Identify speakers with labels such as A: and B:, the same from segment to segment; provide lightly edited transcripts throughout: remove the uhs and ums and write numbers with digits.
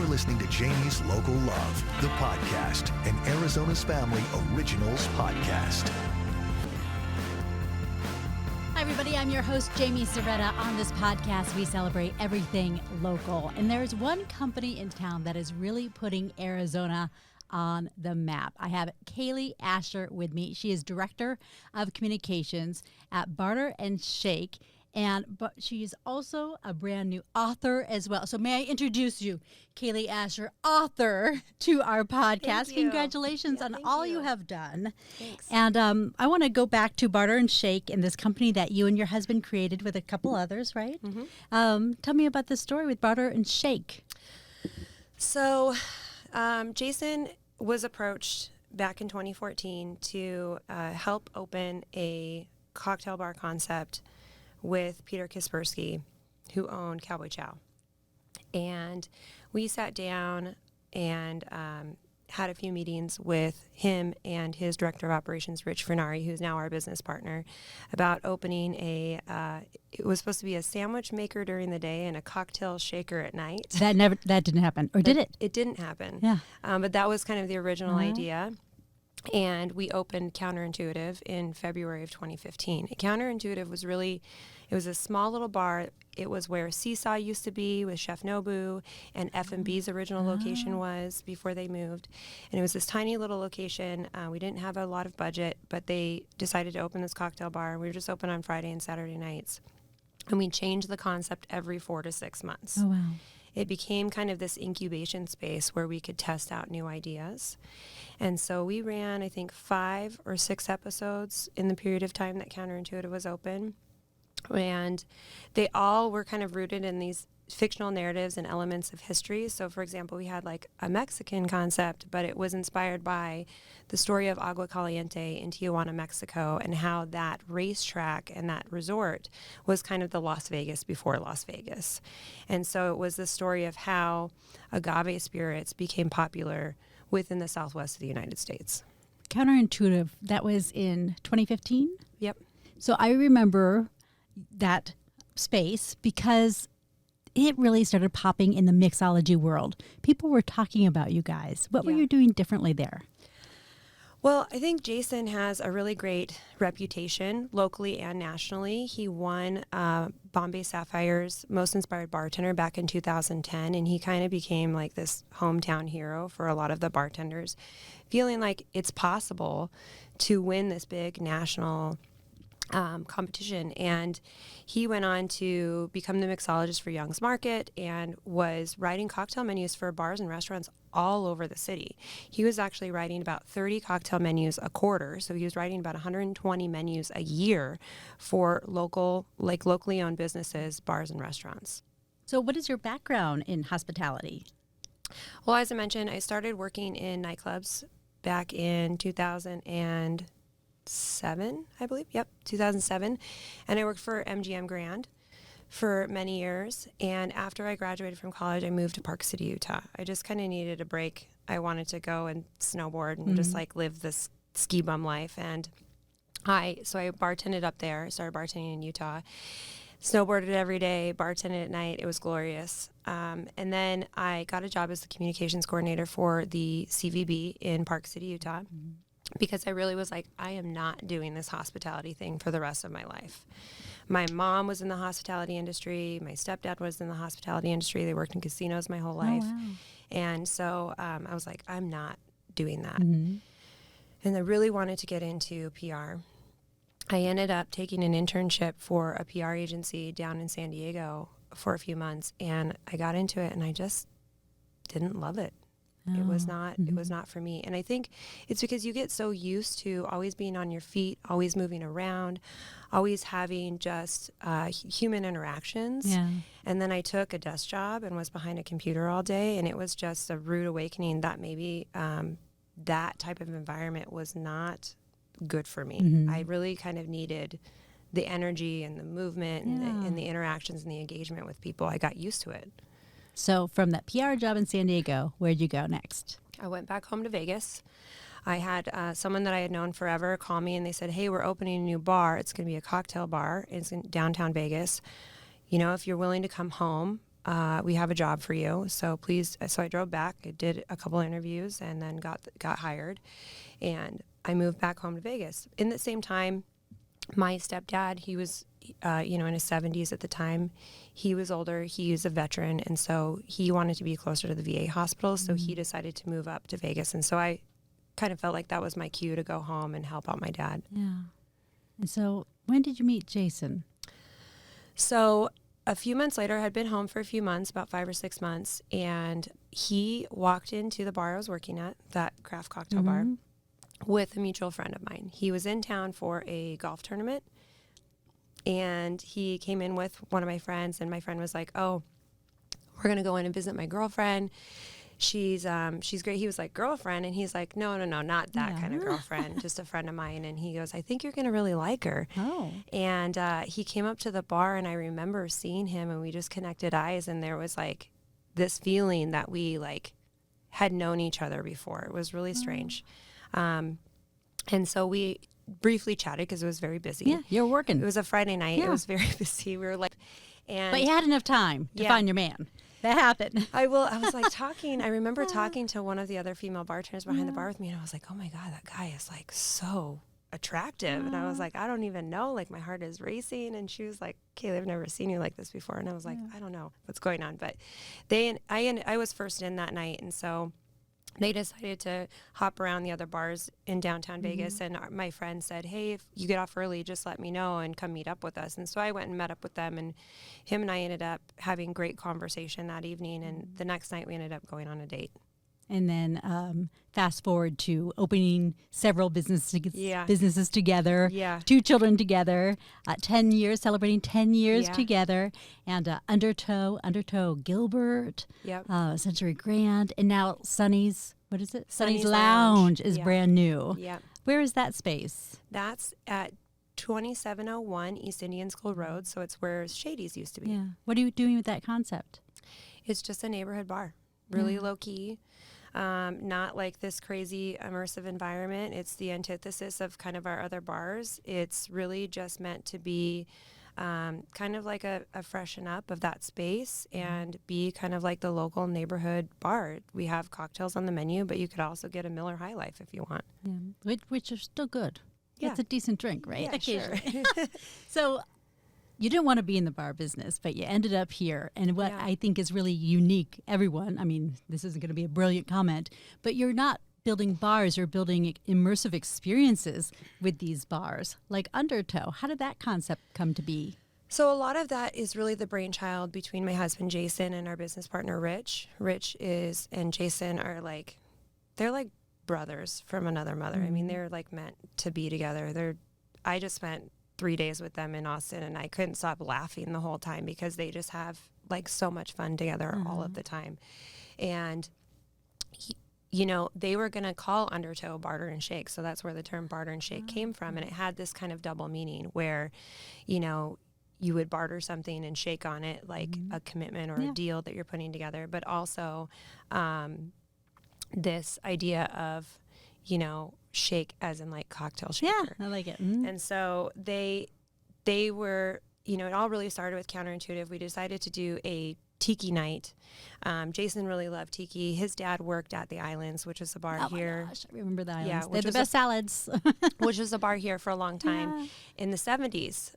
A: listening to Jaime's Local Love, the podcast, an Arizona's Family Originals podcast.
B: Hi, everybody. I'm your host, Jaime Soretta. On this podcast, we celebrate everything local. And there's one company in town that is really putting Arizona on the map. I have Kailee Asher with me. She is Director of Communications at Barter and Shake. But she is also a brand new author as well. So may I introduce you, Kailee Asher, author to our podcast. Congratulations on all you have done.
C: Thanks.
B: And I want to go back to Barter and Shake and this company that you and your husband created with a couple others, right? Mm-hmm. Tell me about the story with Barter and Shake.
C: So Jason was approached back in 2014 to help open a cocktail bar concept with Peter Kaspersky, who owned Cowboy Chow. And we sat down and had a few meetings with him and his director of operations, Rich Furnari, who's now our business partner, about opening it was supposed to be a sandwich maker during the day and a cocktail shaker at night.
B: That didn't happen, or did it?
C: It didn't happen.
B: Yeah.
C: But that was kind of the original idea. And we opened Counterintuitive in February of 2015. Counterintuitive was it was a small little bar. It was where Seesaw used to be with Chef Nobu, and F&B's original location was before they moved. And it was this tiny little location. We didn't have a lot of budget, but they decided to open this cocktail bar. We were just open on Friday and Saturday nights. And we changed the concept every 4 to 6 months.
B: Oh, wow.
C: It became kind of this incubation space where we could test out new ideas. And so we ran, I think, 5 or 6 episodes in the period of time that Counterintuitive was open. And they all were kind of rooted in these fictional narratives and elements of history. So, for example, we had like a Mexican concept, but it was inspired by the story of Agua Caliente in Tijuana, Mexico, and how that racetrack and that resort was kind of the Las Vegas before Las Vegas. And so it was the story of how agave spirits became popular within the Southwest of the United States.
B: Counterintuitive, that was in 2015?
C: Yep.
B: So I remember that space because it really started popping in the mixology world. People were talking about you guys. What were you doing differently there?
C: Well, I think Jason has a really great reputation locally and nationally. He won Bombay Sapphire's Most Inspired Bartender back in 2010, and he kind of became like this hometown hero for a lot of the bartenders, feeling like it's possible to win this big national competition. And he went on to become the mixologist for Young's Market and was writing cocktail menus for bars and restaurants all over the city. He was actually writing about 30 cocktail menus a quarter. So he was writing about 120 menus a year for locally owned businesses, bars and restaurants.
B: So what is your background in hospitality?
C: Well, as I mentioned, I started working in nightclubs back in 2007, I believe. Yep, 2007. And I worked for MGM Grand for many years. And after I graduated from college, I moved to Park City, Utah. I just kind of needed a break. I wanted to go and snowboard and just like live this ski bum life. And I bartended up there. I started bartending in Utah. Snowboarded every day, bartended at night. It was glorious. And then I got a job as the communications coordinator for the CVB in Park City, Utah. Because I really was like, I am not doing this hospitality thing for the rest of my life. My mom was in the hospitality industry. My stepdad was in the hospitality industry. They worked in casinos my whole life. Oh, wow. And so I was like, I'm not doing that. Mm-hmm. And I really wanted to get into PR. I ended up taking an internship for a PR agency down in San Diego for a few months. And I got into it and I just didn't love it. It was not for me. And I think it's because you get so used to always being on your feet, always moving around, always having just human interactions. Yeah. And then I took a desk job and was behind a computer all day. And it was just a rude awakening that maybe that type of environment was not good for me. Mm-hmm. I really kind of needed the energy and the movement and the interactions and the engagement with people. I got used to it.
B: So from that PR job in San Diego, where'd you go next?
C: I went back home to Vegas. I had someone that I had known forever call me and they said, hey, we're opening a new bar. It's going to be a cocktail bar. It's in downtown Vegas. You know, if you're willing to come home, we have a job for you. So please. So I drove back. I did a couple interviews and then got hired, and I moved back home to Vegas. In the same time, my stepdad, he was, in his 70s at the time. He was older. He was a veteran, and so he wanted to be closer to the VA hospital. So he decided to move up to Vegas, and so I kind of felt like that was my cue to go home and help out my dad.
B: Yeah. And so when did you meet Jason?
C: So a few months later, I had been home for a few months, about 5 or 6 months, and he walked into the bar I was working at, that craft cocktail bar, with a mutual friend of mine. He was in town for a golf tournament, and he came in with one of my friends, and my friend was like, oh, we're going to go in and visit my girlfriend. She's great. He was like, girlfriend? And he's like, no, not that kind of girlfriend, just a friend of mine. And he goes, I think you're going to really like her.
B: Oh.
C: And he came up to the bar, and I remember seeing him, and we just connected eyes, and there was like this feeling that we like had known each other before. It was really strange. And so we briefly chatted because it was very busy.
B: Yeah, you're working.
C: It was a Friday night.
B: Yeah.
C: It was very busy. We were like, and
B: But you had enough time to find your man. That happened.
C: I was like talking. I remember talking to one of the other female bartenders behind the bar with me, and I was like, oh my God, that guy is like so attractive. And I was like, I don't even know. Like, my heart is racing. And she was like, Kailee, I've never seen you like this before. And I was like, I don't know what's going on. But I was first in that night. And so they decided to hop around the other bars in downtown Vegas. And my friend said, hey, if you get off early, just let me know and come meet up with us. And so I went and met up with them, and him and I ended up having great conversation that evening. And the next night we ended up going on a date.
B: And then fast forward to opening several businesses together, 2 children together, 10 years, celebrating 10 years together, and Undertow, Gilbert, Century Grand, and now Sonny's, what is it? Sonny's Lounge is brand new.
C: Yeah.
B: Where is that space?
C: That's at 2701 East Indian School Road, so it's where Shady's used to be.
B: Yeah. What are you doing with that concept?
C: It's just a neighborhood bar, really low key. Not like this crazy immersive environment. It's the antithesis of kind of our other bars. It's really just meant to be kind of like a freshen up of that space and be kind of like the local neighborhood bar. We have cocktails on the menu, but you could also get a Miller High Life if you want.
B: Yeah. Which are still good.
C: Yeah.
B: It's a decent drink, right?
C: Yeah, occasionally.
B: Sure. So you didn't want to be in the bar business, but you ended up here. And what I think is really unique, everyone, I mean, this isn't going to be a brilliant comment, but you're not building bars, you're building immersive experiences with these bars, like Undertow. How did that concept come to be?
C: So a lot of that is really the brainchild between my husband, Jason, and our business partner, Rich. Rich and Jason are they're like brothers from another mother. I mean, they're like meant to be together. I just spent 3 days with them in Austin, and I couldn't stop laughing the whole time because they just have like so much fun together all of the time. And they were going to call Undertow Barter and Shake. So that's where the term barter and shake came from. And it had this kind of double meaning where, you would barter something and shake on it like a commitment or a deal that you're putting together, but also this idea of, shake as in like cocktail shaker.
B: Yeah, I like it.
C: And so they were, it all really started with counterintuitive. We decided to do a tiki night. Jason really loved tiki. His dad worked at the Islands, which is a bar here.
B: My gosh, I remember the Islands.
C: Yeah,
B: They're the best salads.
C: Which was a bar here for a long time. In the 70s,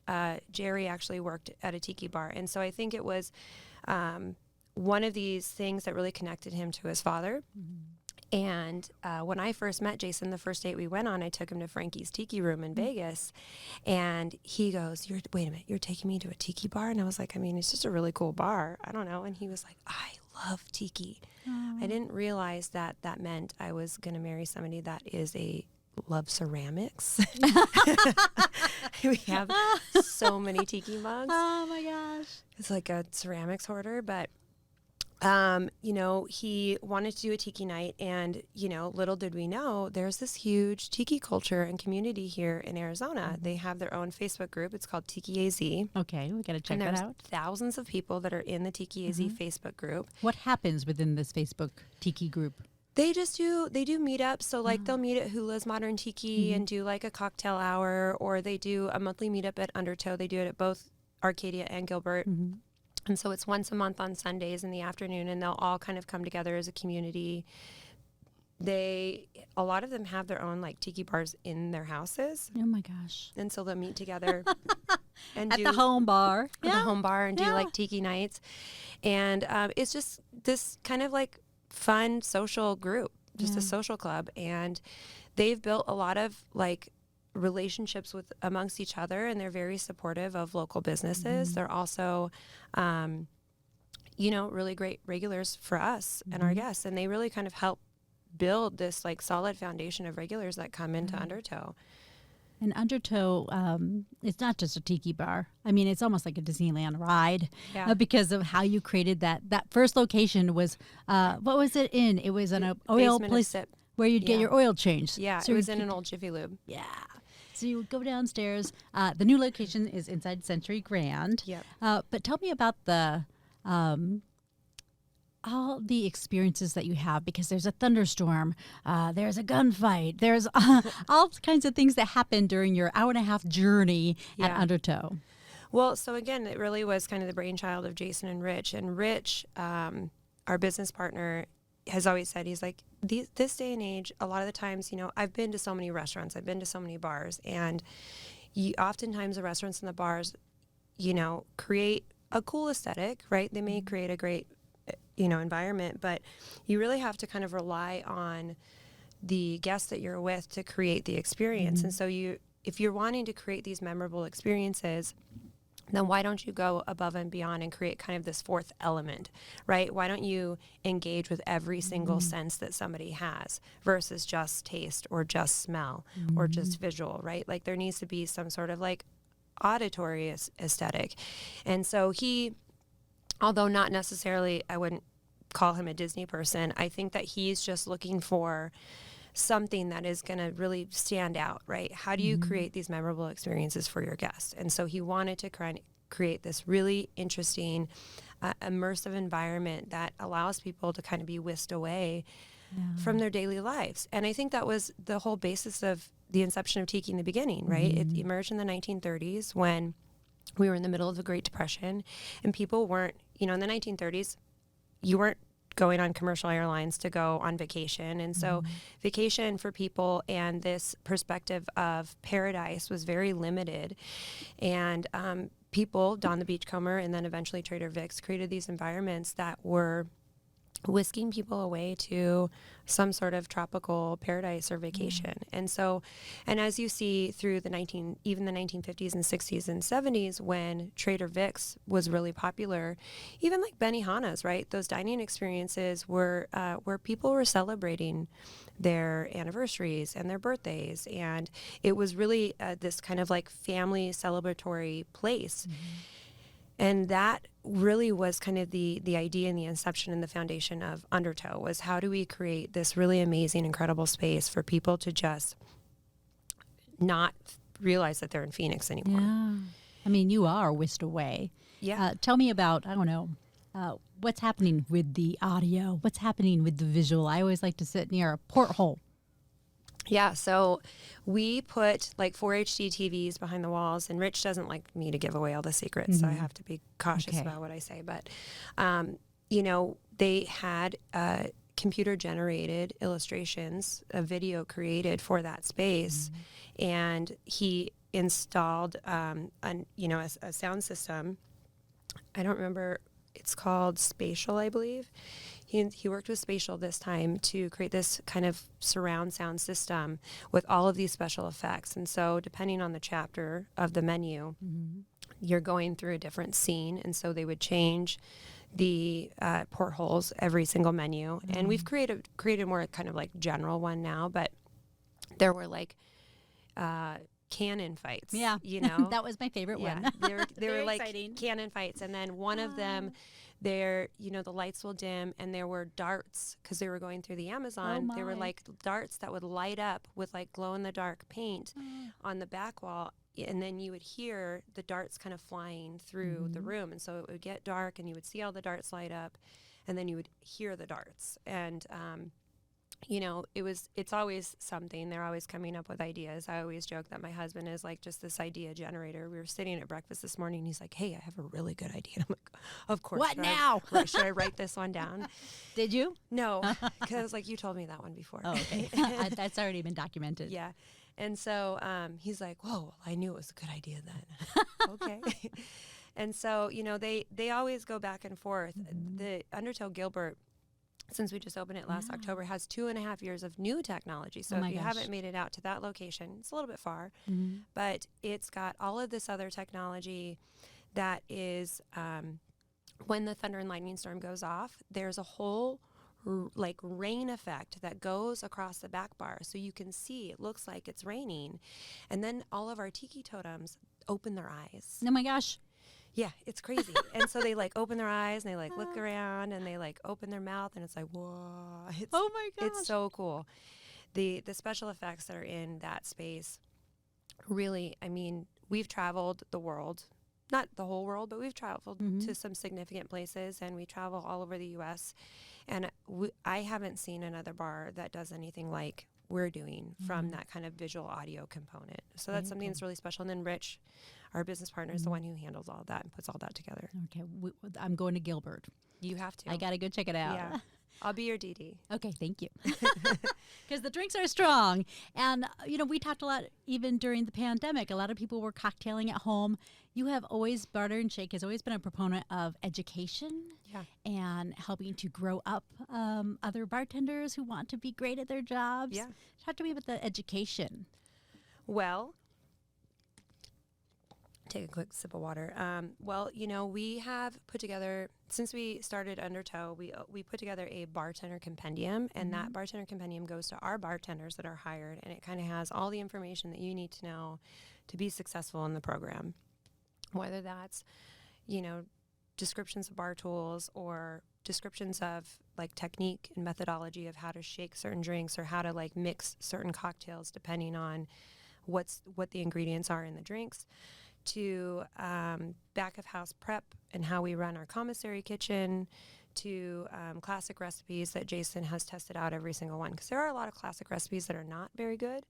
C: Jerry actually worked at a tiki bar. And so I think it was one of these things that really connected him to his father. And when I first met Jason, the first date we went on, I took him to Frankie's Tiki Room in Vegas. And he goes, wait a minute, you're taking me to a tiki bar? And I was like, I mean, it's just a really cool bar. I don't know. And he was like, I love tiki. I didn't realize that meant I was going to marry somebody that loves ceramics. We have so many tiki mugs.
B: Oh my gosh.
C: It's like a ceramics hoarder, but he wanted to do a tiki night, and, little did we know, there's this huge tiki culture and community here in Arizona. They have their own Facebook group. It's called Tiki AZ.
B: Okay, we got to check
C: and
B: that
C: there's
B: out.
C: thousands of people that are in the Tiki AZ Facebook group.
B: What happens within this Facebook Tiki group?
C: They do meetups. So they'll meet at Hula's Modern Tiki and do like a cocktail hour, or they do a monthly meetup at Undertow. They do it at both Arcadia and Gilbert. And so it's once a month on Sundays in the afternoon, and they'll all kind of come together as a community. A lot of them have their own like tiki bars in their houses.
B: Oh my gosh.
C: And so they'll meet together and
B: At the home bar.
C: the home bar and do
B: Yeah.
C: like tiki nights. And it's just this kind of like fun social group, just a social club. And they've built a lot of like relationships with amongst each other, and they're very supportive of local businesses. They're also, really great regulars for us and our guests. And they really kind of help build this like solid foundation of regulars that come into Undertow.
B: And Undertow, it's not just a tiki bar. I mean, it's almost like a Disneyland ride because of how you created that. That first location was, what was it in? It was an oil
C: Basement of
B: place
C: Sip.
B: where you'd get your oil changed.
C: Yeah,
B: So
C: it was
B: you'd
C: in an
B: keep-
C: old Jiffy Lube.
B: Yeah. So you would go downstairs. The new location is inside Century Grand.
C: Yep.
B: But tell me about the all the experiences that you have, because there's a thunderstorm, there's a gunfight, there's all kinds of things that happen during your hour-and-a-half journey at
C: Yeah.
B: Undertow.
C: Well, so again, it really was kind of the brainchild of Jason and Rich. And Rich, our business partner, has always said, he's like, this day and age, a lot of the times, I've been to so many restaurants, I've been to so many bars, and oftentimes the restaurants and the bars, create a cool aesthetic, right? They may create a great, environment, but you really have to kind of rely on the guests that you're with to create the experience. And so if you're wanting to create these memorable experiences, then why don't you go above and beyond and create kind of this fourth element, right? Why don't you engage with every single sense that somebody has versus just taste or just smell or just visual, right? Like there needs to be some sort of like auditory aesthetic. And so he, although not necessarily, I wouldn't call him a Disney person, I think that he's just looking for something that is going to really stand out, right? How do you create these memorable experiences for your guests? And so he wanted to create this really interesting, immersive environment that allows people to kind of be whisked away from their daily lives. And I think that was the whole basis of the inception of Tiki in the beginning, right? It emerged in the 1930s when we were in the middle of the Great Depression, and people weren't, in the 1930s, you weren't going on commercial airlines to go on vacation. And so vacation for people and this perspective of paradise was very limited. And people, Don the Beachcomber and then eventually Trader Vic's, created these environments that were whisking people away to some sort of tropical paradise or vacation. And so, and as you see through even the 1950s and 60s and 70s, when Trader Vic's was really popular, even like Benihana's, right? Those dining experiences were where people were celebrating their anniversaries and their birthdays. And it was really this kind of like family celebratory place. And that really was kind of the idea and the inception and the foundation of Undertow, was how do we create this really amazing, incredible space for people to just not realize that they're in Phoenix anymore.
B: Yeah. I mean, you are whisked away.
C: Yeah.
B: Tell me about, I don't know, what's happening with the audio? What's happening with the visual? I always like to sit near a porthole.
C: Yeah, so we put like 4 HD TVs behind the walls, and Rich doesn't like me to give away all the secrets, so I have to be cautious about what I say. But, they had computer-generated illustrations, a video created for that space, and he installed, a sound system. I don't remember. It's called Spatial, I believe. He worked with Spatial this time to create this kind of surround sound system with all of these special effects. And so depending on the chapter of the menu, you're going through a different scene. And so they would change the portholes every single menu. And we've created more kind of like general one now, but there were like cannon fights.
B: Yeah. That was my favorite one.
C: They were like
B: exciting.
C: cannon fights. And then one of them, the lights will dim, and there were darts because they were going through the Amazon. There were like darts that would light up with like glow in the dark paint on the back wall. And then you would hear the darts kind of flying through the room. And so it would get dark and you would see all the darts light up, and then you would hear the darts. And you know, it's always something. They're always coming up with ideas. I always joke that my husband is like just this idea generator. We were sitting at breakfast this morning and he's like, hey, I have a really good idea. And I'm like, of course.
B: What now?
C: Should I write this one down?
B: Did you?
C: No, because like you told me that one before.
B: Oh, okay. That's already been documented.
C: Yeah. And so he's like, whoa, I knew it was a good idea then. Okay. And so, you know, they always go back and forth. The Undertow Gilbert, since we just opened it last October, has 2.5 years of new technology. So if you haven't made it out to that location, it's a little bit far, but it's got all of this other technology that is, when the thunder and lightning storm goes off, there's a whole like rain effect that goes across the back bar. So you can see, it looks like it's raining. And then all of our tiki totems open their eyes.
B: Oh my gosh.
C: Yeah, it's crazy. And so they like open their eyes and they like look around and they like open their mouth and it's like, whoa.
B: Oh my gosh.
C: It's so cool. The special effects that are in that space, really, I mean, we've traveled the world, not the whole world, but we've traveled to some significant places and we travel all over the U.S. And I haven't seen another bar that does anything like we're doing from that kind of visual audio component. So that's something that's really special. And then Rich, our business partner, is the one who handles all that and puts all that together.
B: Okay. I'm going to Gilbert.
C: You have to.
B: I got to go check it out.
C: Yeah. I'll be your DD.
B: Okay, thank you. Because the drinks are strong. And, you know, we talked a lot, even during the pandemic, a lot of people were cocktailing at home. You have always, Barter and Shake has always been a proponent of education and helping to grow up other bartenders who want to be great at their jobs.
C: Yeah.
B: Talk to me about the education.
C: Well, take a quick sip of water. Well, you know, we have put together, since we started Undertow, we put together a bartender compendium, and that bartender compendium goes to our bartenders that are hired, and it kind of has all the information that you need to know to be successful in the program. Whether that's, you know, descriptions of bar tools or descriptions of like technique and methodology of how to shake certain drinks or how to like mix certain cocktails depending on what the ingredients are in the drinks, to back of house prep and how we run our commissary kitchen, to classic recipes that Jason has tested out every single one, because there are a lot of classic recipes that are not very good,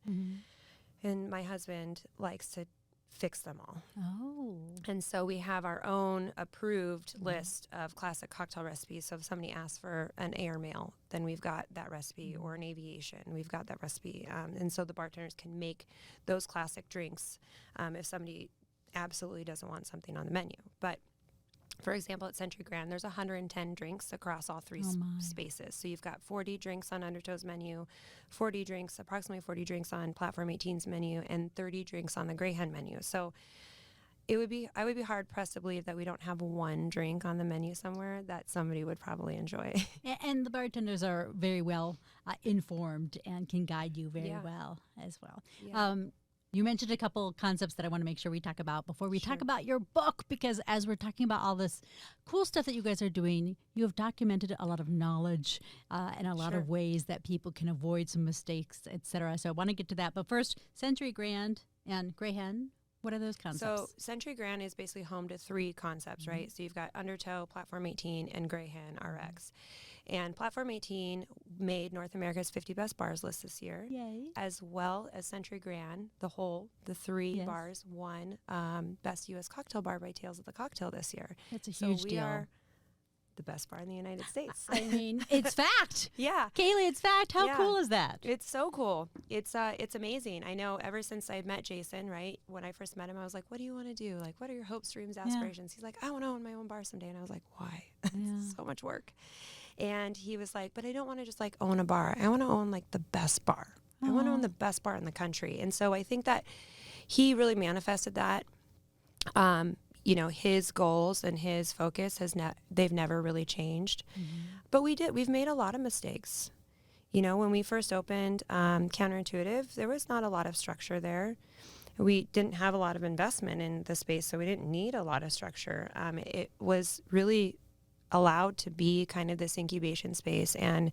C: and my husband likes to fix them all.
B: Oh.
C: And so we have our own approved list of classic cocktail recipes. So if somebody asks for an airmail, then we've got that recipe, or an aviation, we've got that recipe. And so the bartenders can make those classic drinks if somebody absolutely doesn't want something on the menu. But for example, at Century Grand, there's 110 drinks across all three spaces. So you've got 40 drinks on Undertow's menu, approximately 40 drinks on Platform 18's menu, and 30 drinks on the Greyhound menu. So I would be hard pressed to believe that we don't have one drink on the menu somewhere that somebody would probably enjoy.
B: And the bartenders are very well informed and can guide you very well as well.
C: Yeah.
B: You mentioned a couple concepts that I want to make sure we talk about before we talk about your book, because as we're talking about all this cool stuff that you guys are doing, you have documented a lot of knowledge and a lot of ways that people can avoid some mistakes, et cetera. So I want to get to that. But first, Century Grand and Greyhound, what are those concepts?
C: So Century Grand is basically home to three concepts, right? So you've got Undertow, Platform 18, and Greyhound RX. And Platform 18 made North America's 50 Best Bars list this year.
B: Yay.
C: As well as Century Grand, the three bars won Best U.S. Cocktail Bar by Tales of the Cocktail this year.
B: That's a huge deal.
C: We are the best bar in the United States.
B: I mean, it's fact.
C: Yeah.
B: Kailee, it's fact. How cool is that?
C: It's so cool. It's amazing. I know ever since I met Jason, right, when I first met him, I was like, what do you want to do? Like, what are your hopes, dreams, aspirations? He's like, I want to own my own bar someday. And I was like, why? It's so much work. And he was like, but I don't want to just like own a bar. I want to own like the best bar. I want to own the best bar in the country. And so I think that he really manifested that. You know, his goals and his focus they've never really changed. But we've made a lot of mistakes. You know, when we first opened Counterintuitive, there was not a lot of structure there. We didn't have a lot of investment in the space, so we didn't need a lot of structure. It was really allowed to be kind of this incubation space and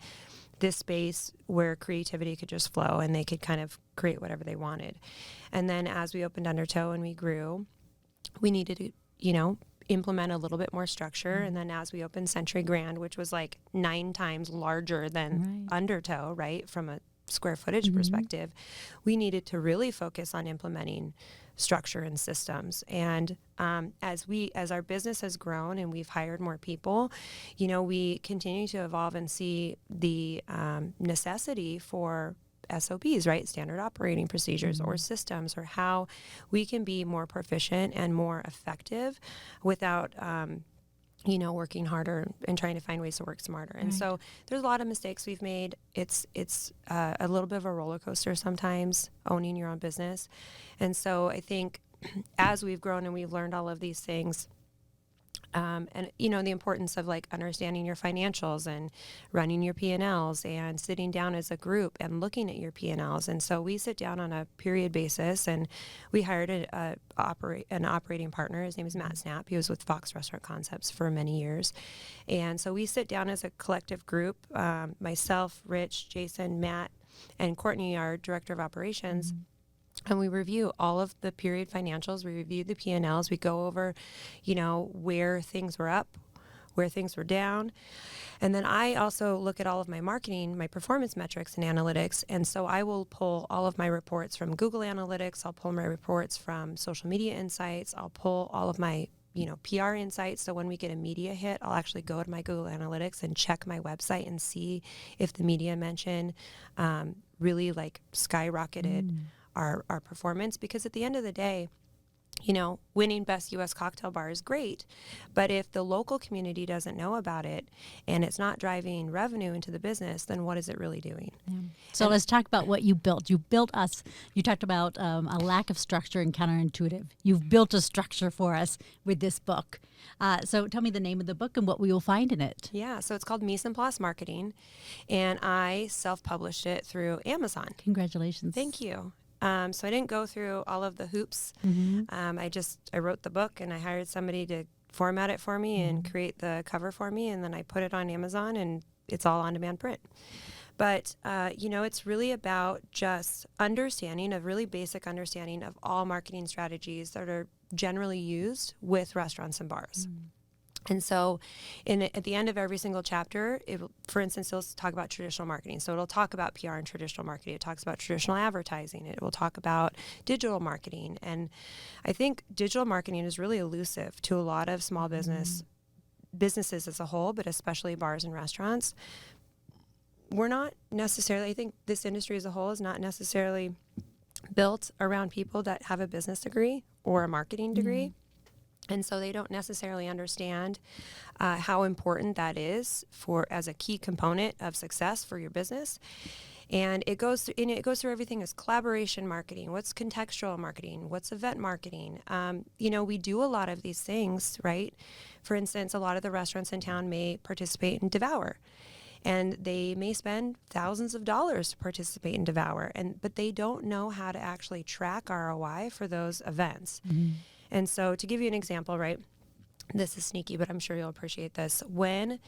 C: this space where creativity could just flow and they could kind of create whatever they wanted. And then as we opened Undertow and we grew, we needed to, you know, implement a little bit more structure. And then as we opened Century Grand, which was like 9 times larger than Undertow, right, from a square footage perspective, we needed to really focus on implementing structure and systems. And as our business has grown and we've hired more people, we continue to evolve and see the necessity for SOPs, right? Standard operating procedures or systems, or how we can be more proficient and more effective without, working harder and trying to find ways to work smarter. And so there's a lot of mistakes we've made. It's a little bit of a roller coaster sometimes, owning your own business. And so I think as we've grown and we've learned all of these things, and the importance of like understanding your financials and running your P&Ls and sitting down as a group and looking at your P&Ls. And so we sit down on a period basis, and we hired an operating partner. His name is Matt Snap. He was with Fox Restaurant Concepts for many years. And so we sit down as a collective group, myself, Rich, Jason, Matt, and Courtney, our director of operations. And we review all of the period financials. We review the P&Ls. We go over, where things were up, where things were down. And then I also look at all of my marketing, my performance metrics and analytics. And so I will pull all of my reports from Google Analytics. I'll pull my reports from Social Media Insights. I'll pull all of my PR insights. So when we get a media hit, I'll actually go to my Google Analytics and check my website and see if the media mention really like skyrocketed our performance. Because at the end of the day, winning Best U.S. cocktail bar is great, but if the local community doesn't know about it and it's not driving revenue into the business, then what is it really doing?
B: So let's talk about what you built. You built us. You talked about a lack of structure and counterintuitive. You've built a structure for us with this book. So tell me the name of the book and what we will find in it.
C: Yeah, so it's called Mise En Place Marketing, and I self-published it through Amazon.
B: Congratulations.
C: Thank you. So I didn't go through all of the hoops. I wrote the book, and I hired somebody to format it for me and create the cover for me, and then I put it on Amazon, and it's all on-demand print. But, it's really about just understanding, a really basic understanding of all marketing strategies that are generally used with restaurants and bars. And so at the end of every single chapter, for instance, it'll talk about traditional marketing. So it'll talk about PR and traditional marketing. It talks about traditional advertising. It will talk about digital marketing. And I think digital marketing is really elusive to a lot of small businesses as a whole, but especially bars and restaurants. We're not necessarily, I think this industry as a whole is not necessarily built around people that have a business degree or a marketing degree. And so they don't necessarily understand how important that is as a key component of success for your business. And it goes through everything as collaboration marketing. What's contextual marketing? What's event marketing? We do a lot of these things, right? For instance, a lot of the restaurants in town may participate in Devour, and they may spend thousands of dollars to participate in Devour, but they don't know how to actually track ROI for those events. And so to give you an example, right, this is sneaky, but I'm sure you'll appreciate this. When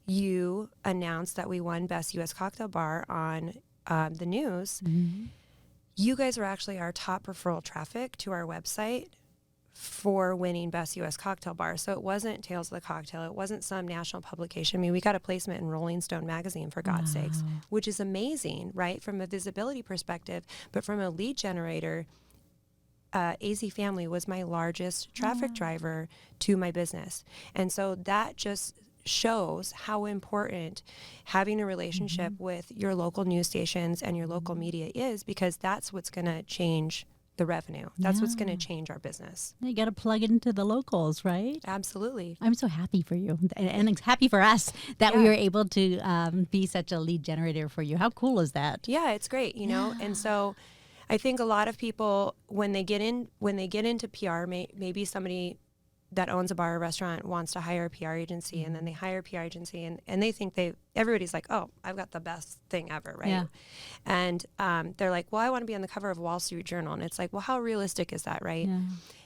C: you announced that we won Best U.S. Cocktail Bar on the news, you guys were actually our top referral traffic to our website for winning Best U.S. Cocktail Bar. So it wasn't Tales of the Cocktail. It wasn't some national publication. I mean, we got a placement in Rolling Stone magazine, for God's sakes, which is amazing, right, from a visibility perspective. But from a lead generator, AZ Family was my largest traffic driver to my business. And so that just shows how important having a relationship with your local news stations and your local media is, because that's what's going to change the revenue. That's what's going to change our business.
B: You got to plug it into the locals, right?
C: Absolutely.
B: I'm so happy for you, and happy for us that we were able to be such a lead generator for you. How cool is that?
C: Yeah, it's great, and so I think a lot of people, when they get into PR, maybe somebody that owns a bar or restaurant wants to hire a PR agency, and then they hire a PR agency, and they think everybody's like, oh, I've got the best thing ever, right? Yeah. And they're like, well, I want to be on the cover of Wall Street Journal. And it's like, well, how realistic is that, right? Yeah.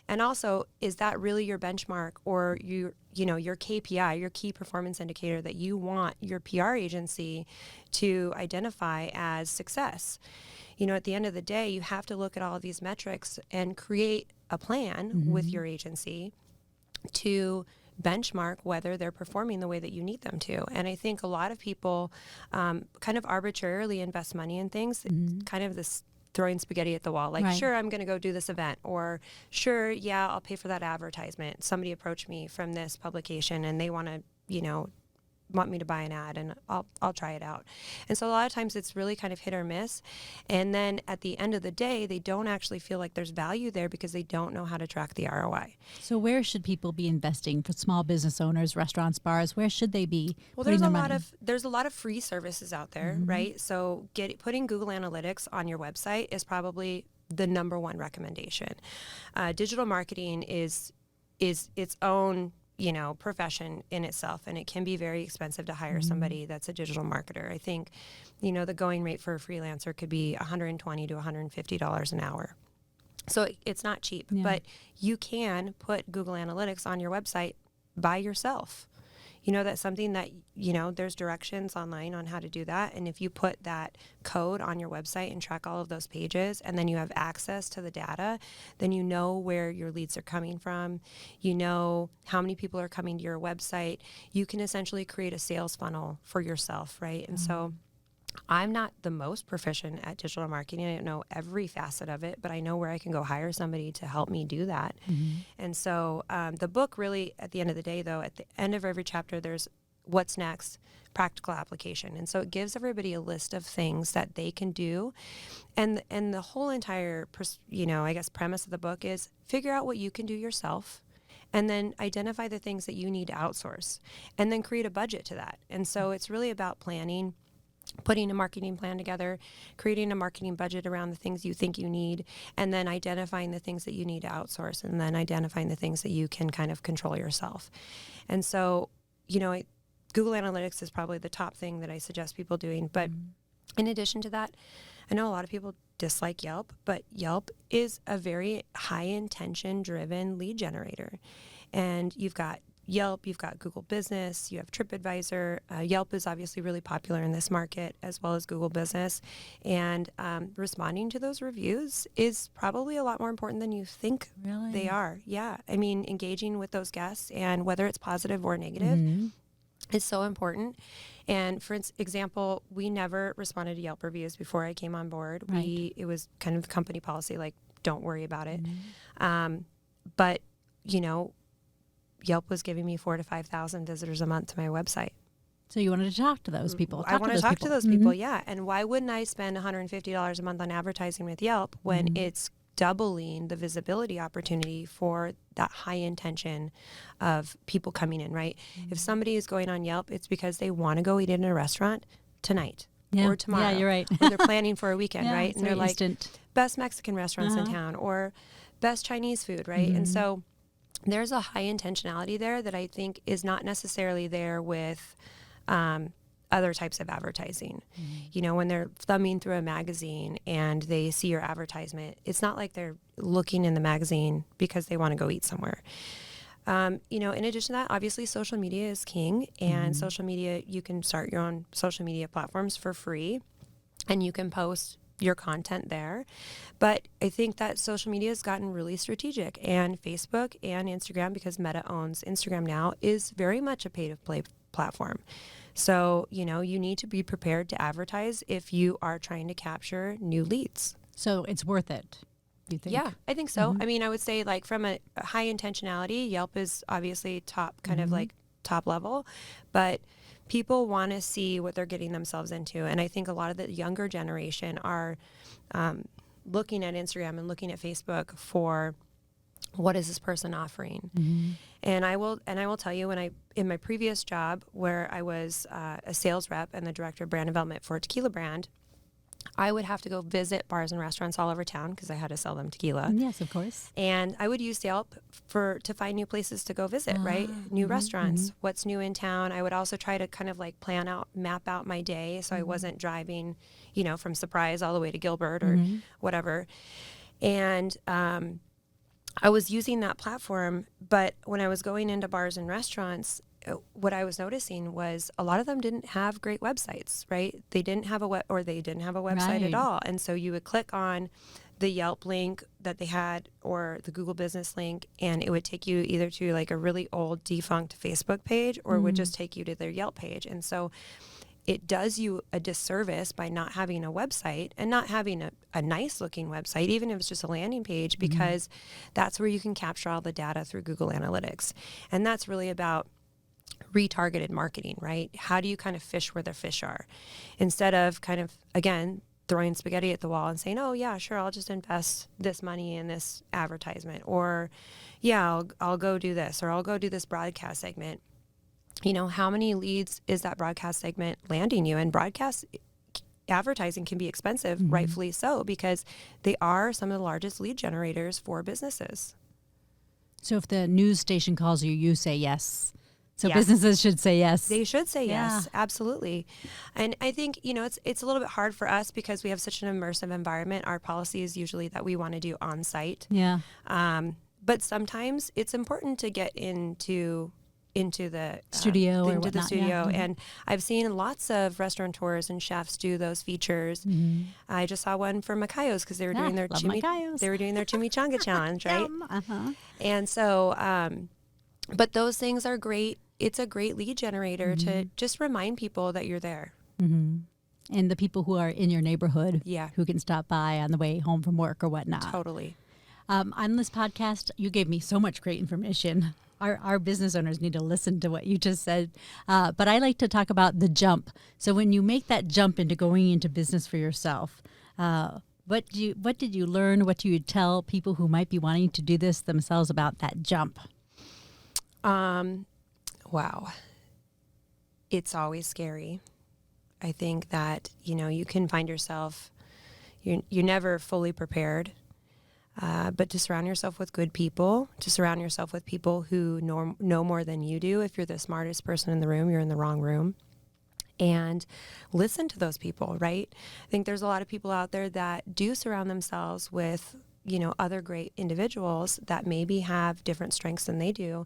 C: And also, is that really your benchmark or your KPI, your key performance indicator that you want your PR agency to identify as success? At the end of the day, you have to look at all of these metrics and create a plan with your agency to benchmark whether they're performing the way that you need them to. And I think a lot of people kind of arbitrarily invest money in things, kind of this throwing spaghetti at the wall, like, sure, I'm going to go do this event, or sure, yeah, I'll pay for that advertisement. Somebody approached me from this publication and they want to, want me to buy an ad, and I'll try it out. And so a lot of times it's really kind of hit or miss. And then at the end of the day, they don't actually feel like there's value there because they don't know how to track the ROI.
B: So where should people be investing for small business owners, restaurants, bars? Where should they be?
C: Well, there's a lot of free services out there, right? So putting Google Analytics on your website is probably the number one recommendation. Digital marketing is its own profession in itself, and it can be very expensive to hire somebody that's a digital marketer. I think, the going rate for a freelancer could be $120 to $150 an hour. So it's not cheap, but you can put Google Analytics on your website by yourself. That's something that, there's directions online on how to do that. And if you put that code on your website and track all of those pages, and then you have access to the data, then you know where your leads are coming from. You know how many people are coming to your website. You can essentially create a sales funnel for yourself, right? And so I'm not the most proficient at digital marketing. I don't know every facet of it, but I know where I can go hire somebody to help me do that. And so the book really, at the end of the day, though, at the end of every chapter, there's what's next, practical application. And so it gives everybody a list of things that they can do. And the whole entire, premise of the book is figure out what you can do yourself, and then identify the things that you need to outsource, and then create a budget to that. And so it's really about planning, putting a marketing plan together, creating a marketing budget around the things you think you need, and then identifying the things that you need to outsource, and then identifying the things that you can kind of control yourself. And so, Google Analytics is probably the top thing that I suggest people doing. But in addition to that, I know a lot of people dislike Yelp, but Yelp is a very high intention driven lead generator. And you've got Yelp, you've got Google Business, you have TripAdvisor. Yelp is obviously really popular in this market, as well as Google Business. And responding to those reviews is probably a lot more important than you think they are. Yeah. I mean, engaging with those guests, and whether it's positive or negative is so important. And for example, we never responded to Yelp reviews before I came on board.
B: Right.
C: It was kind of the company policy, like, don't worry about it. But, Yelp was giving me 4,000 to 5,000 visitors a month to my website.
B: So you wanted to talk to those people.
C: I want to talk to those people, yeah. And why wouldn't I spend $150 a month on advertising with Yelp when it's doubling the visibility opportunity for that high intention of people coming in, right? If somebody is going on Yelp, it's because they want to go eat in a restaurant tonight or tomorrow.
B: Yeah, you're right.
C: Or they're planning for a weekend, right?
B: And
C: they're like,
B: instant.
C: best Mexican restaurants in town, or best Chinese food, right? And so there's a high intentionality there that I think is not necessarily there with other types of advertising. When they're thumbing through a magazine and they see your advertisement, it's not like they're looking in the magazine because they want to go eat somewhere. In addition to that, obviously social media is king, and social media, you can start your own social media platforms for free, and you can post your content there. But I think that social media has gotten really strategic, and Facebook and Instagram, because Meta owns Instagram now, is very much a pay-to-play platform. So, you need to be prepared to advertise if you are trying to capture new leads.
B: So it's worth it, you think?
C: Yeah, I think so. I mean, I would say, like, from a high intentionality, Yelp is obviously top, kind of like top level, but people want to see what they're getting themselves into. And I think a lot of the younger generation are looking at Instagram and looking at Facebook for, what is this person offering? And I will tell you, in my previous job, where I was a sales rep and the director of brand development for a tequila brand, I would have to go visit bars and restaurants all over town because I had to sell them tequila.
B: Yes, of course.
C: And I would use Yelp to find new places to go visit, right? New restaurants, what's new in town. I would also try to kind of like map out my day, so I wasn't driving, from Surprise all the way to Gilbert or whatever. And I was using that platform, but when I was going into bars and restaurants, what I was noticing was a lot of them didn't have great websites, right? They didn't have a website at all. And so you would click on the Yelp link that they had or the Google business link, and it would take you either to like a really old defunct Facebook page or it would just take you to their Yelp page. And so it does you a disservice by not having a website and not having a nice looking website, even if it's just a landing page, because that's where you can capture all the data through Google Analytics. And that's really about retargeted marketing, right? How do you kind of fish where the fish are? Instead of kind of, again, throwing spaghetti at the wall and saying, oh yeah, sure, I'll just invest this money in this advertisement, or yeah, I'll go do this, or I'll go do this broadcast segment. You know, how many leads is that broadcast segment landing you? And broadcast advertising can be expensive, rightfully so, because they are some of the largest lead generators for businesses.
B: So if the news station calls you, you say yes. So
C: Yeah.
B: businesses should say yes.
C: They should say
B: Yeah.
C: yes, absolutely. And I think, you know, it's a little bit hard for us because we have such an immersive environment. Our policy is usually that we want to do on site.
B: Yeah.
C: But sometimes it's important to get into the
B: Studio or
C: into the
B: whatnot,
C: studio.
B: yeah.
C: And I've seen lots of restaurateurs and chefs do those features. I just saw one for Macayo's because they were doing their
B: love Macayo's.
C: they were doing their chimichanga challenge, right?
B: Yum. Uh-huh.
C: And so, but those things are great. It's a great lead generator to just remind people that you're there.
B: And the people who are in your neighborhood,
C: Yeah.
B: who can stop by on the way home from work or whatnot.
C: Totally.
B: On this podcast, you gave me so much great information. Our business owners need to listen to what you just said. But I like to talk about the jump. So when you make that jump into going into business for yourself, what did you learn? What do you tell people who might be wanting to do this themselves about that jump?
C: Wow. It's always scary. I think that, you know, you can find yourself, you're never fully prepared. But to surround yourself with good people, to surround yourself with people who know more than you do. If you're the smartest person in the room, you're in the wrong room. And listen to those people, right? I think there's a lot of people out there that do surround themselves with, you know, other great individuals that maybe have different strengths than they do,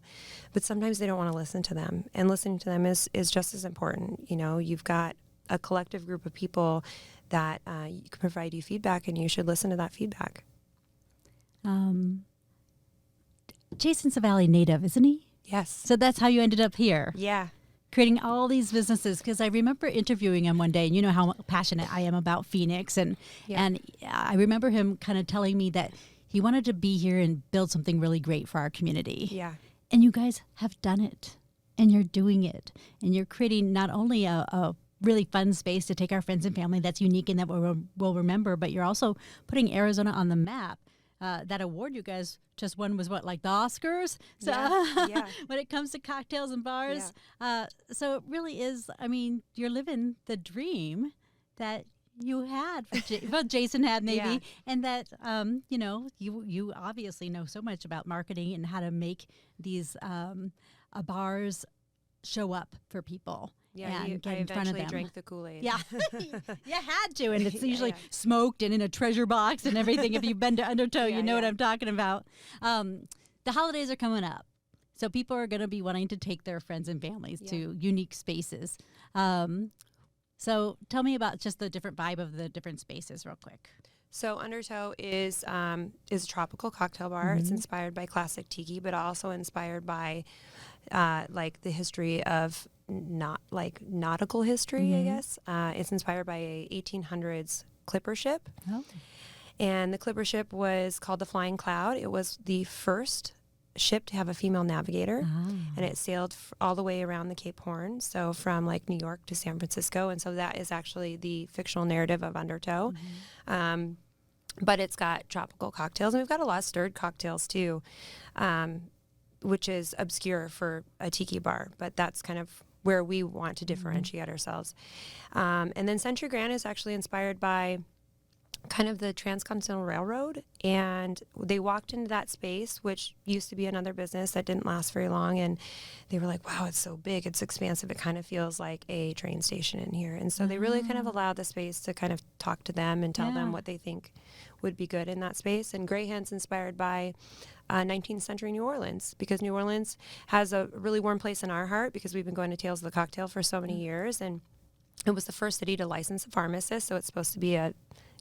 C: but sometimes they don't want to listen to them. And listening to them is just as important. You know, you've got a collective group of people that you can provide you feedback, and you should listen to that feedback.
B: Jason's a Valley native, isn't he?
C: Yes.
B: So that's how you ended up here,
C: Yeah.
B: creating all these businesses. Because I remember interviewing him one day, and you know how passionate I am about Phoenix. And I remember him kind of telling me that he wanted to be here and build something really great for our community.
C: Yeah.
B: And you guys have done it, and you're doing it. And you're creating not only a really fun space to take our friends and family that's unique and that we'll remember, but you're also putting Arizona on the map. That award you guys just won was what, like the Oscars? So
C: Yeah.
B: when it comes to cocktails and bars. So it really is, I mean, you're living the dream that you had, well, Jason had maybe,
C: Yeah.
B: and that, you know, you obviously know so much about marketing and how to make these bars show up for people.
C: Yeah,
B: and
C: I
B: get in front of
C: eventually
B: them.
C: drank the Kool-Aid.
B: Yeah, you had to, and it's usually
C: yeah.
B: smoked and in a treasure box and everything. If you've been to Undertow, you know what I'm talking about. The holidays are coming up, so people are going to be wanting to take their friends and families to unique spaces. So tell me about just the different vibe of the different spaces real quick.
C: So Undertow is a tropical cocktail bar. It's inspired by classic tiki, but also inspired by like the history of nautical history, I guess. It's inspired by a 1800s clipper ship.
B: Oh.
C: And the clipper ship was called the Flying Cloud. It was the first ship to have a female navigator, and it sailed all the way around the Cape Horn, so from like New York to San Francisco. And so that is actually the fictional narrative of Undertow. But it's got tropical cocktails, and we've got a lot of stirred cocktails too, which is obscure for a tiki bar, but that's kind of where we want to differentiate ourselves. And then Century Grand is actually inspired by kind of the Transcontinental Railroad, and they walked into that space, which used to be another business that didn't last very long, and they were like, wow, it's so big, it's expansive, it kind of feels like a train station in here. And so they really kind of allowed the space to kind of talk to them and tell them what they think would be good in that space. And Greyhound's inspired by 19th century New Orleans, because New Orleans has a really warm place in our heart because we've been going to Tales of the Cocktail for so many years, and it was the first city to license a pharmacist, so it's supposed to be a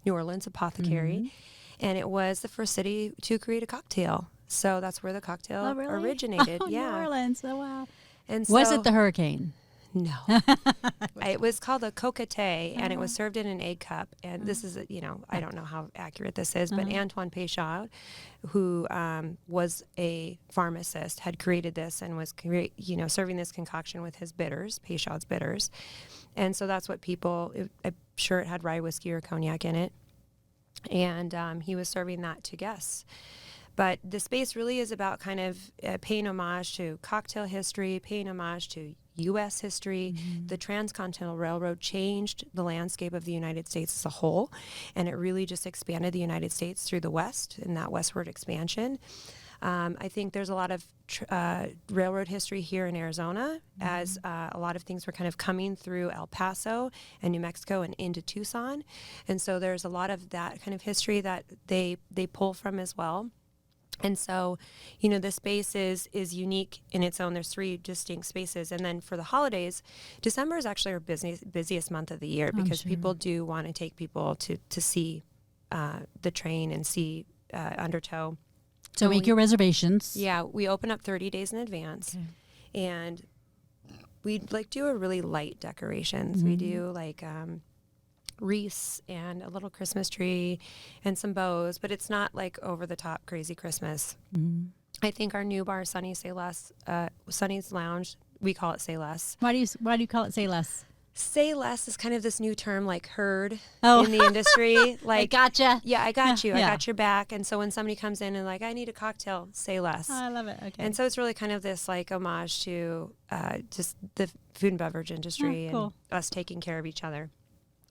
C: New Orleans apothecary. and it was the first city to create a cocktail. So that's where the cocktail
B: really?
C: originated.
B: New Orleans. Oh, wow.
C: And
B: Was
C: so-
B: it the hurricane?
C: No. It was called a cocotte, and it was served in an egg cup. And this is, I don't know how accurate this is, but Antoine Péchaud, who was a pharmacist, had created this and was, serving this concoction with his bitters, Péchaud's bitters. And so that's what I'm sure it had rye whiskey or cognac in it. And he was serving that to guests. But the space really is about kind of paying homage to cocktail history, paying homage to U.S. history. The Transcontinental Railroad changed the landscape of the United States as a whole, and it really just expanded the United States through the West and that westward expansion. I think there's a lot of railroad history here in Arizona, as a lot of things were kind of coming through El Paso and New Mexico and into Tucson. And so there's a lot of that kind of history that they pull from as well. And so, the space is unique in its own. There's 3 distinct spaces. And then for the holidays, December is actually our busiest month of the year, because people do want to take people to see the train and see Undertow.
B: So make your reservations.
C: Yeah, we open up 30 days in advance. Okay. And we do a really light decorations. We do wreaths and a little Christmas tree and some bows, but it's not like over the top crazy Christmas. I think our new bar, Sonny's Lounge, we call it Say Less.
B: Why do you call it Say Less?
C: Say less is kind of this new term, like heard in the industry. Like,
B: I gotcha.
C: Yeah, I got you. I
B: Yeah.
C: got your back. And so when somebody comes in and like, I need a cocktail, say less.
B: Oh, I love it. Okay.
C: And so it's really kind of this like homage to just the food and beverage industry
B: cool.
C: and us taking care of each other.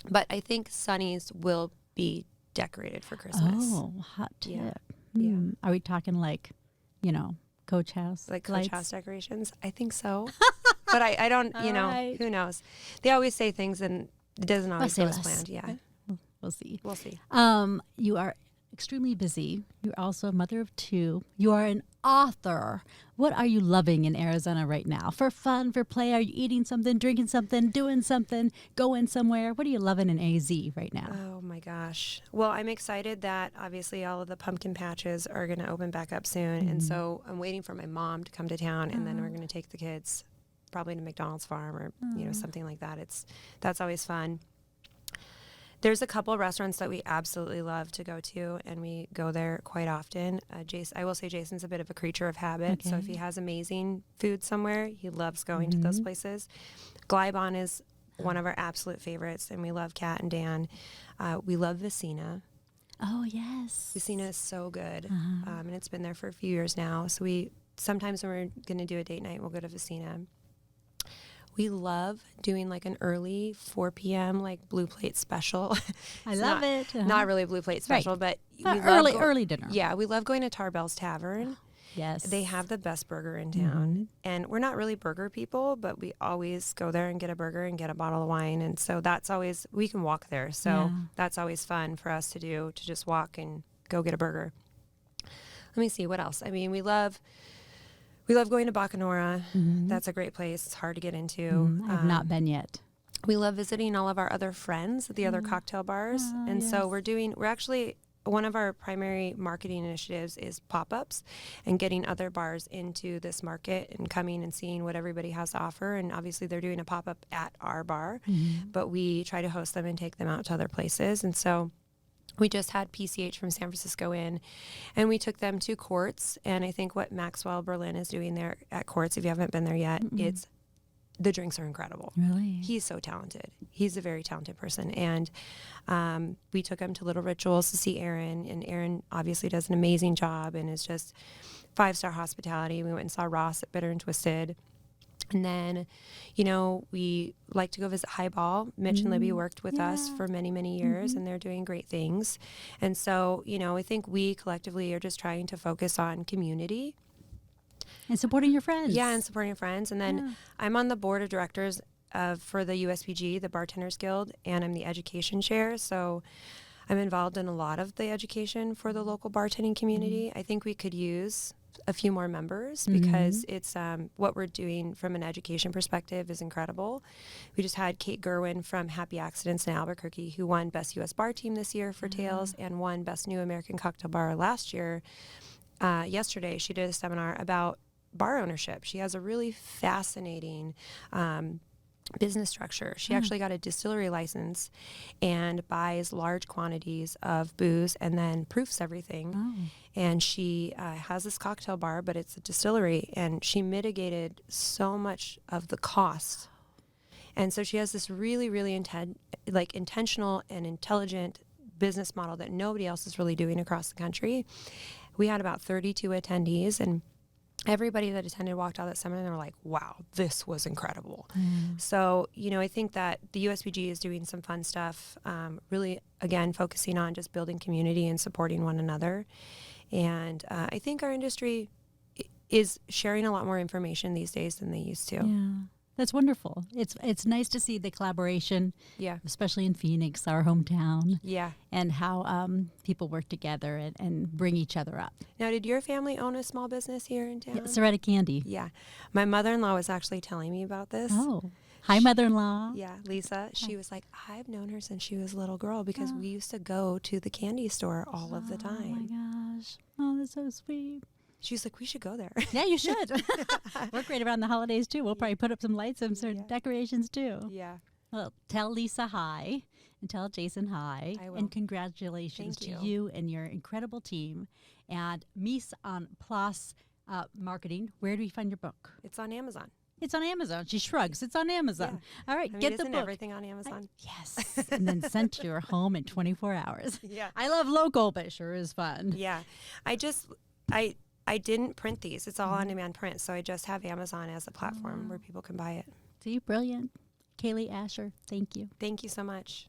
C: But I think Sonny's will be decorated for Christmas.
B: Oh, hot tip.
C: Yeah.
B: Are we talking like, Coach House?
C: Like Coach
B: lights?
C: House decorations? I think so. But I don't,
B: right.
C: who knows? They always say things and it doesn't always
B: say
C: go as
B: less.
C: planned. Yeah.
B: We'll see.
C: We'll see.
B: You are extremely busy. You're also a mother of 2. You are an author. What are you loving in Arizona right now? For fun, for play? Are you eating something, drinking something, doing something, going somewhere? What are you loving in AZ right now?
C: Oh my gosh. Well, I'm excited that obviously all of the pumpkin patches are going to open back up soon. And so I'm waiting for my mom to come to town, and then we're going to take the kids probably to McDonald's Farm or, something like that. That's always fun. There's a couple of restaurants that we absolutely love to go to, and we go there quite often. I will say Jason's a bit of a creature of habit, so if he has amazing food somewhere, he loves going to those places. Glybon is one of our absolute favorites, and we love Kat and Dan. We love Vicina.
B: Oh, yes.
C: Vicina is so good, and it's been there for a few years now. So sometimes when we're going to do a date night, we'll go to Vicina. We love doing like an early 4 p.m. like blue plate special.
B: I love it.
C: Not really a blue plate special, but we
B: early dinner.
C: Yeah, we love going to Tarbell's Tavern.
B: Yes.
C: They have the best burger in town. And we're not really burger people, but we always go there and get a burger and get a bottle of wine. And so we can walk there. So that's always fun for us to do, to just walk and go get a burger. Let me see, what else? I mean, we love going to Bacanora. That's a great place. It's hard to get into.
B: I've not been yet.
C: We love visiting all of our other friends at the other cocktail bars. And so we're actually, one of our primary marketing initiatives is pop-ups and getting other bars into this market and coming and seeing what everybody has to offer. And obviously they're doing a pop-up at our bar, but we try to host them and take them out to other places. And so we just had PCH from San Francisco in, and we took them to Quartz. And I think what Maxwell Berlin is doing there at Quartz, if you haven't been there yet, the drinks are incredible.
B: Really?
C: He's so talented. He's a very talented person. And we took him to Little Rituals to see Aaron, and Aaron obviously does an amazing job and is just 5-star hospitality. We went and saw Ross at Bitter and Twisted. And then, we like to go visit Highball. Mitch and Libby worked with us for many, many years, and they're doing great things. And so, I think we collectively are just trying to focus on community.
B: And supporting your friends.
C: Yeah, and supporting your friends. And then I'm on the board of directors for the USBG, the Bartenders Guild, and I'm the education chair. So I'm involved in a lot of the education for the local bartending community. I think we could use a few more members because it's what we're doing from an education perspective is incredible. We just had Kate Gerwin from Happy Accidents in Albuquerque, who won Best U.S. Bar Team this year for Tales and won Best New American Cocktail Bar last year. Yesterday, she did a seminar about bar ownership. She has a really fascinating business structure. She actually got a distillery license and buys large quantities of booze and then proofs everything. And she has this cocktail bar, but it's a distillery, and she mitigated so much of the cost. And so she has this really, really intentional and intelligent business model that nobody else is really doing across the country. We had about 32 attendees, and everybody that attended walked out of that seminar and they were like, wow, this was incredible. So, I think that the USBG is doing some fun stuff, really, again, focusing on just building community and supporting one another. And I think our industry is sharing a lot more information these days than they used to.
B: Yeah. That's wonderful. It's nice to see the collaboration, especially in Phoenix, our hometown, and how people work together and bring each other up.
C: Now, did your family own a small business here in town?
B: Yeah, Soretta Candy.
C: Yeah. My mother-in-law was actually telling me about this.
B: Oh, hi, mother-in-law.
C: Yeah, Lisa. She was like, I've known her since she was a little girl because we used to go to the candy store all of the time.
B: Oh, my gosh. Oh, that's so sweet.
C: She was like, we should go there.
B: Yeah, you should. We're great around the holidays, too. We'll probably put up some lights and some decorations, too.
C: Yeah.
B: Well, tell Lisa hi and tell Jason hi.
C: I will.
B: And congratulations to you and your incredible team. And Mise En Place Marketing, where do we find your book?
C: It's on Amazon.
B: It's on Amazon. She shrugs. It's on Amazon.
C: Yeah.
B: All right, get the book.
C: Everything on Amazon.
B: Yes. And then sent to your home in 24 hours.
C: Yeah.
B: I love local, but it sure is fun.
C: Yeah. I didn't print these. It's all on-demand print, so I just have Amazon as a platform where people can buy it.
B: See, brilliant. Kailee Asher, thank you.
C: Thank you so much.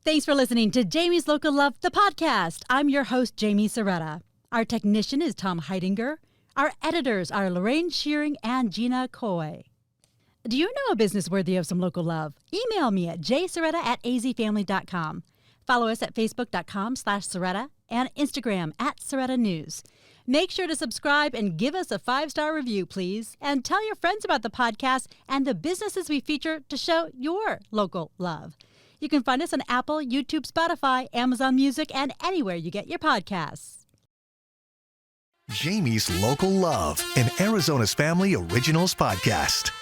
B: Thanks for listening to Jamie's Local Love, the podcast. I'm your host, Jaime Serretta. Our technician is Tom Heidinger. Our editors are Lorraine Shearing and Gina Coy. Do you know a business worthy of some local love? Email me at jserretta@azfamily.com. Follow us at facebook.com/Serretta and Instagram @SerrettaNews. Make sure to subscribe and give us a 5-star review, please. And tell your friends about the podcast and the businesses we feature to show your local love. You can find us on Apple, YouTube, Spotify, Amazon Music, and anywhere you get your podcasts.
A: Jamie's Local Love, an Arizona's Family Originals podcast.